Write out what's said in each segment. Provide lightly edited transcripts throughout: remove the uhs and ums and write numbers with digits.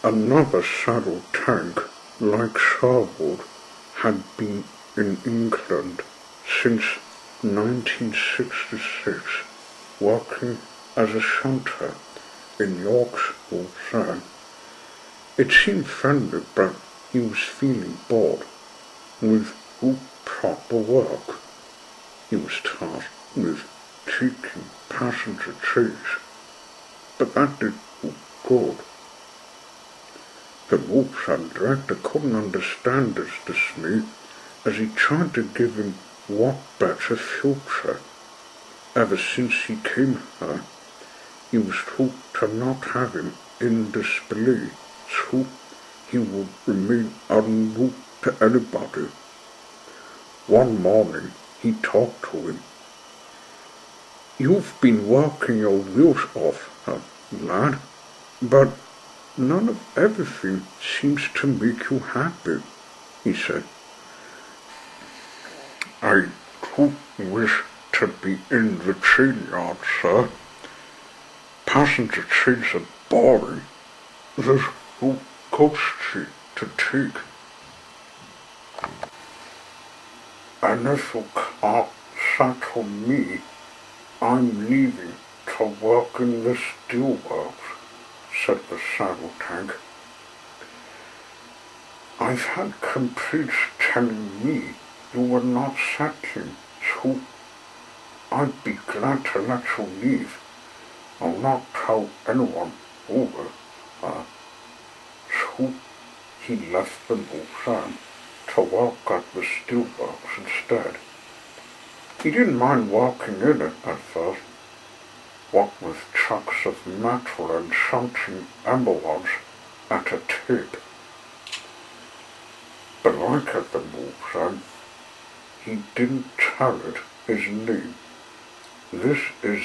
Another saddle tank like Sherwood had been in England since 1966, working as a shunter in York's Waltham. It seemed friendly, but he was feeling bored with proper work. He was tasked with teaching passenger trees, but that did good. The Waltham director couldn't understand his dismay as he tried to give him what better future. Ever since he came here, he was told to not have him in display, so he would remain unknown to anybody. One morning he talked to him. "You've been working your wheels off, lad, but none of everything seems to make you happy," he said. "I don't wish to be in the train yard, sir. Passenger trains are boring. There's no coach to take. And if you can't settle me, I'm leaving to work in the steelworks," said the saddle tank. "I've had complaints telling me you were not settling, so I'd be glad to let you leave. I'll not tell anyone over." So he left the Waltham to work at the steelworks instead. He didn't mind working in it at first, what with chunks of metal and shunting emblems at a tip. But like at the Waltham, he didn't tell it his name. This is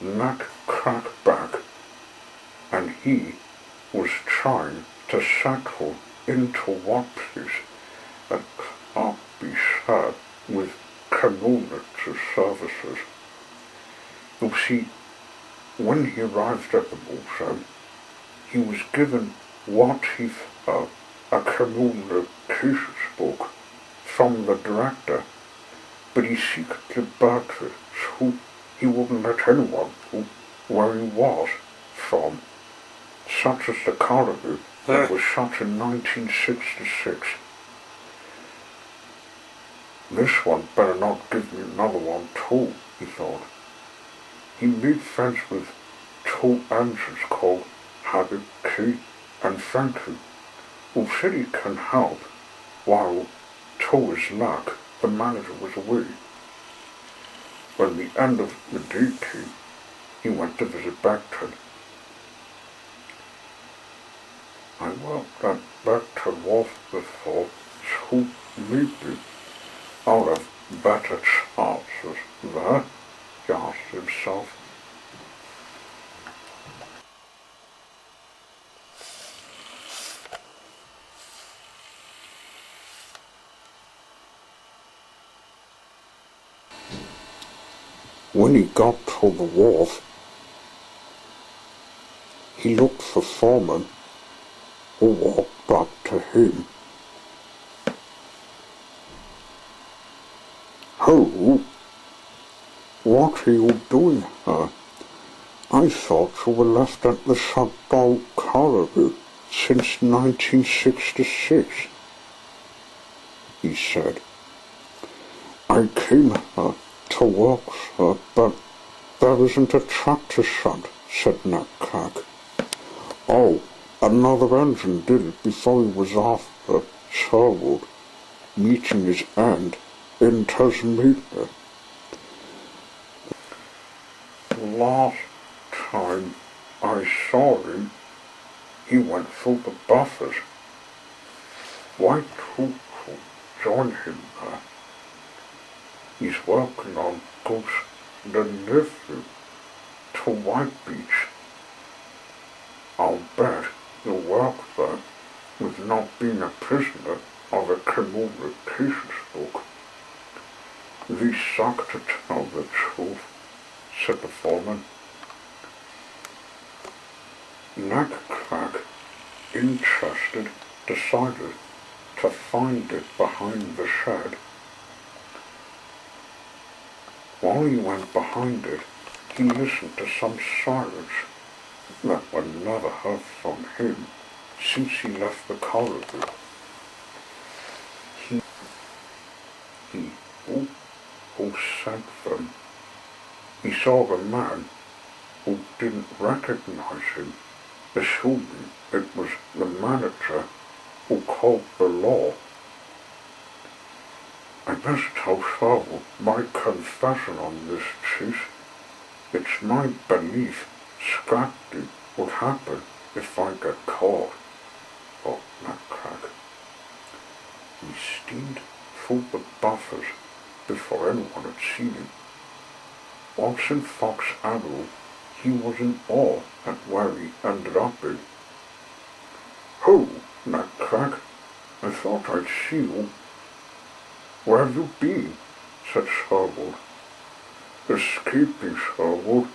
Mac Crackback, and he was trying to settle into one place that can't be shared with community services. You see, when he arrived at the Waltham, he was given what he thought a communications book from the director, but he secretly burnt it so he wouldn't let anyone know where he was from, such as the colony that was shot in 1966. "This one better not give me another one too," he thought. He made friends with two engines called Habib K and Frankie, who said he can help, while to his luck the manager was away. When the end of the day came, he went to visit Beckton. "I worked at Beckton Wharf before, so maybe I'll have better chances there," he asked himself. When he got to the wharf, he looked for Foreman, who walked up to him. "Hello, what are you doing here? I thought you were left at the shutdown colony since 1966, he said. "I came here to work, sir, but there isn't a tractor shunt," said Nat Crack. "Oh, another engine did it before he was off the Sherwood, meeting his end in Tasmania. Last time I saw him, he went through the buffers. Why don't you join him there? He's working on Ghost the Nephew to White Beach. I'll bet you'll work there with not being a prisoner of a communications book." "They suck to tell the truth," said the foreman. Nat Crack interested, decided to find it behind the shed. While he went behind it, he listened to some sirens that were never heard from him since he left the corridor. He who sent them. He saw the man who didn't recognize him, assuming it was the manager who called the law. I must tell Sherwood my confession on this, Chief. It's my belief scrapping would happen if I get caught. Oh, Nutcrack. He steamed through the buffers before anyone had seen him. Once in Fox Avenue, he was in awe at where he ended up in. "Ho, Nutcrack, I thought I'd see you." "Where have you been?" said Sherwood. "Escaping, Sherwood.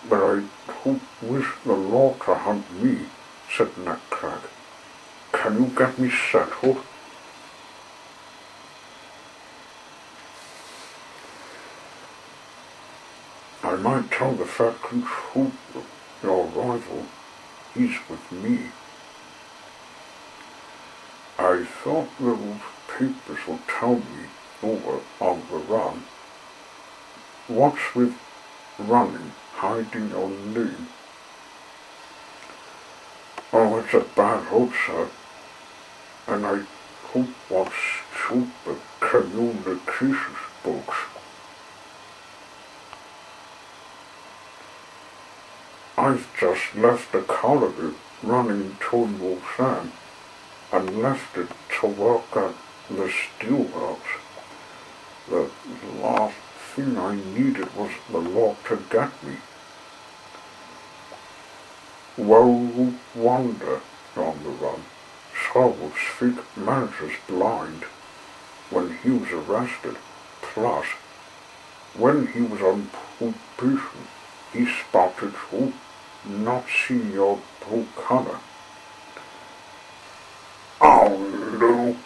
But I don't wish the law to hunt me," said Nutcrack. "Can you get me settled?" "I might tell the Fed Controller, your rival. He's with me." "I thought those papers would tell me you were on the run." "What's with running, hiding your name?" "Oh, it's a bad hope, sir, and I hope what stupid communications books." "I've just left the colony running to Lausanne and left it to work at the steelworks. The last thing I needed was the law to get me." "Well, wonder you're on the run. Sherwood's fake manager's blind when he was arrested. Plus, when he was on probation, he spotted you, not seeing your blue collar." "Oh no,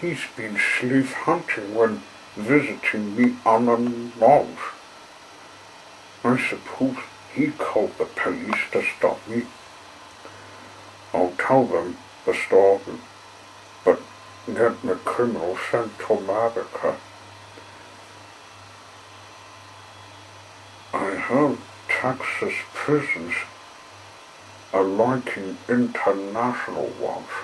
he's been sleuth hunting when visiting me unannounced. I suppose he called the police to stop me. I'll tell them the story, but get the criminal sent to America." "I heard Texas prisons are liking international ones."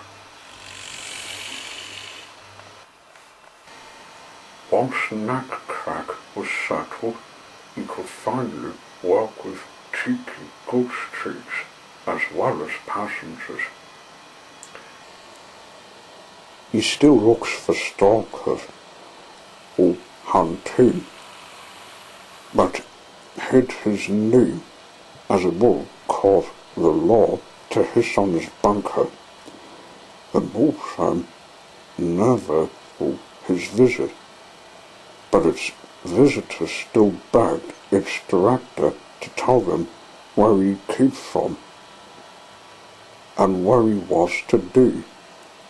Once Nutcrack was settled, he could finally work with cheeky goods streets as well as passengers. He still looks for stalkers who hunt him, but hid his name as it will cause the law to hiss on his bunker. The Bullshine never will his visit, but its visitors still begged its director to tell them where he came from and where he was today,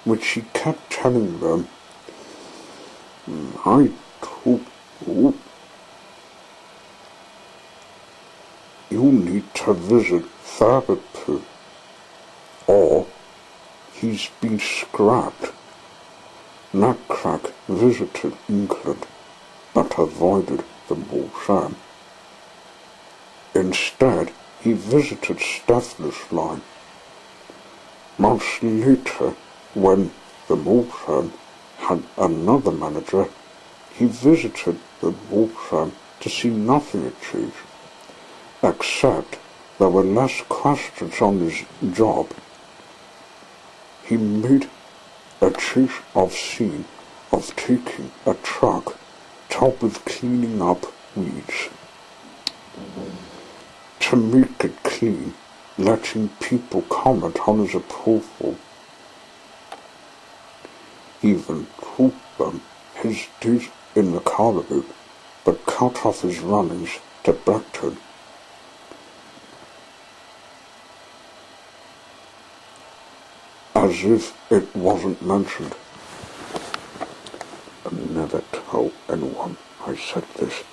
which he kept telling them. "I told you, you need to visit therapy, or he's been scrapped." Nutcrack visited England, but avoided the Bullshine. Instead, he visited Stanislaus. Months later, when the Bullshine had another manager, he visited the Bullshine to see nothing had changed, except there were less questions on his job. He made a change of scene of taking a truck topped with cleaning up weeds. To make it clean, letting people comment on his approval. Even told them his days in the colony, but cut off his runnings to Beckton. as if it wasn't mentioned. And never tell anyone I said this.